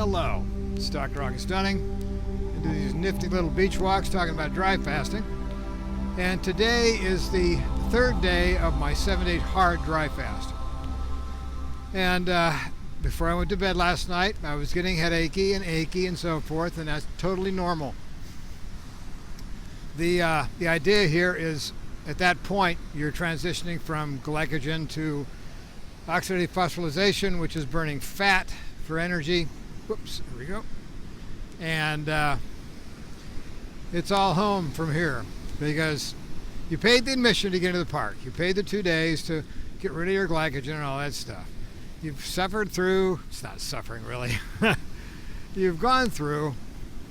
Hello, it's Dr. August Dunning. I do these nifty little beach walks talking about dry fasting. And today is the third day of my 7-day hard dry fast. And before I went to bed last night, I was getting headachy and achy and so forth, and that's totally normal. The idea here is, at that point, you're transitioning from glycogen to oxidative phosphorylation, which is burning fat for energy. Whoops, there we go. And it's all home from here, because you paid the admission to get into the park. You paid the 2 days to get rid of your glycogen and all that stuff. You've suffered through, it's not suffering really, you've gone through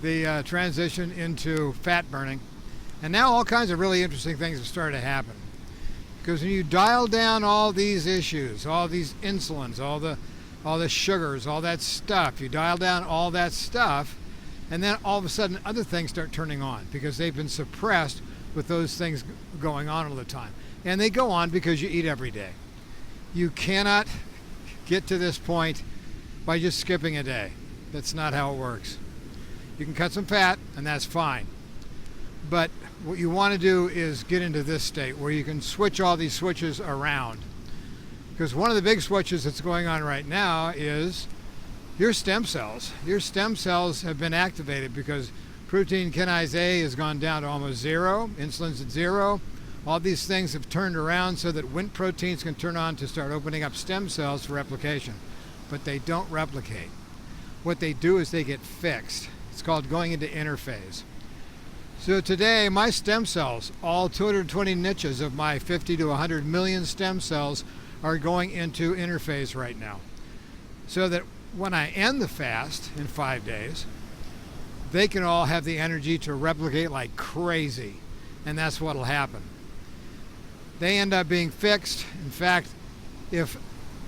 the transition into fat burning. And now all kinds of really interesting things have started to happen. Because when you dial down all these issues, all these insulins, all the sugars, all that stuff, you dial down all that stuff, and then all of a sudden other things start turning on because they've been suppressed with those things going on all the time. And they go on because you eat every day. You cannot get to this point by just skipping a day. That's not how it works. You can cut some fat, and that's fine. But what you want to do is get into this state where you can switch all these switches around. Because one of the big switches that's going on right now is your stem cells. Your stem cells have been activated because protein kinase A has gone down to almost zero, insulin's at zero. All these things have turned around so that Wnt proteins can turn on to start opening up stem cells for replication. But they don't replicate. What they do is they get fixed. It's called going into interphase. So today, my stem cells, all 220 niches of my 50 to 100 million stem cells, are going into interphase right now. So that when I end the fast in 5 days, they can all have the energy to replicate like crazy. And that's what'll happen. They end up being fixed. In fact, if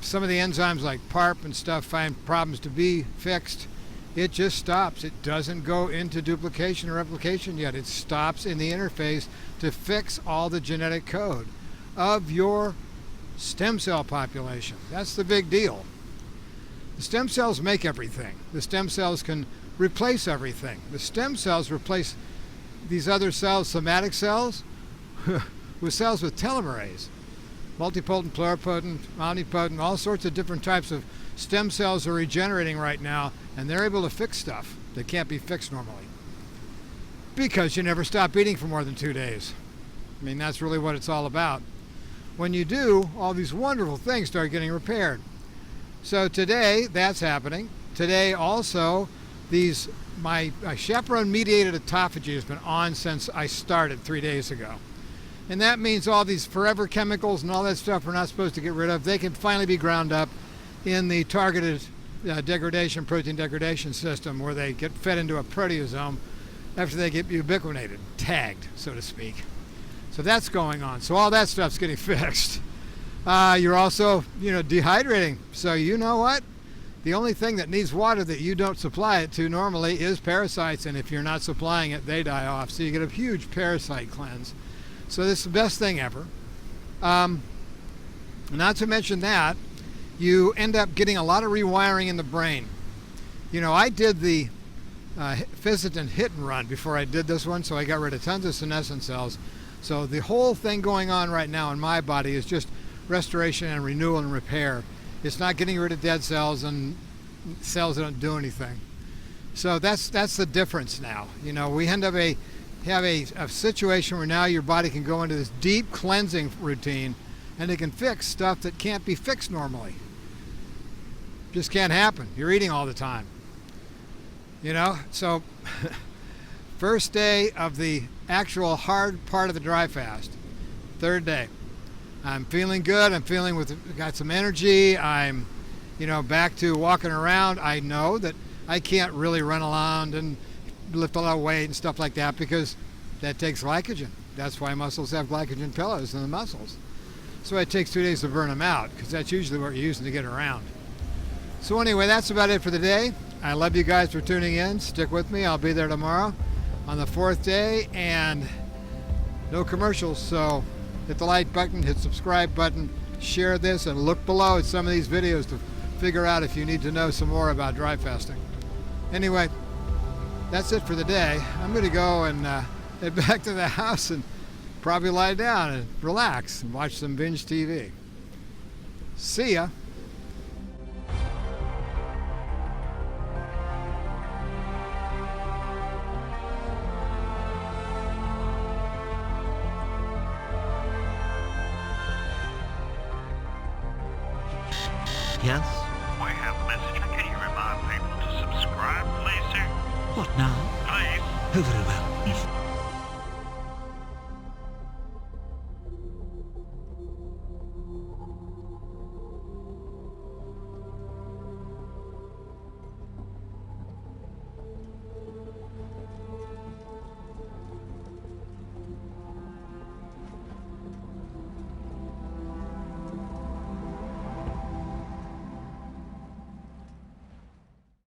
some of the enzymes like PARP and stuff find problems to be fixed, it just stops. It doesn't go into duplication or replication yet. It stops in the interphase to fix all the genetic code of your stem cell population. That's the big deal. The stem cells make everything. The stem cells can replace everything. The stem cells replace these other cells, somatic cells, with cells with telomerase. Multipotent, pluripotent, omnipotent, all sorts of different types of stem cells are regenerating right now, and they're able to fix stuff that can't be fixed normally. Because you never stop eating for more than 2 days. I mean, that's really what it's all about. When you do, all these wonderful things start getting repaired. So today, that's happening. Today also, my chaperone-mediated autophagy has been on since I started 3 days ago. And that means all these forever chemicals and all that stuff we're not supposed to get rid of, they can finally be ground up in the targeted protein degradation system, where they get fed into a proteasome after they get ubiquitinated, tagged, so to speak. So that's going on. So all that stuff's getting fixed. You're also, dehydrating. So you know what? The only thing that needs water that you don't supply it to normally is parasites, and if you're not supplying it, they die off. So you get a huge parasite cleanse. So this is the best thing ever. Not to mention that, you end up getting a lot of rewiring in the brain. I did the Fisetin hit and run before I did this one, so I got rid of tons of senescent cells. So the whole thing going on right now in my body is just restoration and renewal and repair. It's not getting rid of dead cells and cells that don't do anything. So that's the difference now. We end up have a situation where now your body can go into this deep cleansing routine, and it can fix stuff that can't be fixed normally. Just can't happen. You're eating all the time. So first day of the actual hard part of the dry fast, third day. I'm feeling good. Got some energy. I'm, back to walking around. I know that I can't really run around and lift a lot of weight and stuff like that because that takes glycogen. That's why muscles have glycogen pillows in the muscles. So it takes 2 days to burn them out, because that's usually what you're using to get around. So anyway, that's about it for the day. I love you guys for tuning in. Stick with me. I'll be there tomorrow on the 4th day, and no commercials. So hit the like button, hit subscribe button, share this, and look below at some of these videos to figure out if you need to know some more about dry fasting. Anyway, that's it for the day. I'm going to go and head back to the house and probably lie down and relax and watch some binge TV. See ya. Yes? We have a message. Can you remind people to subscribe, please, sir? What now? Please. Oh, very well.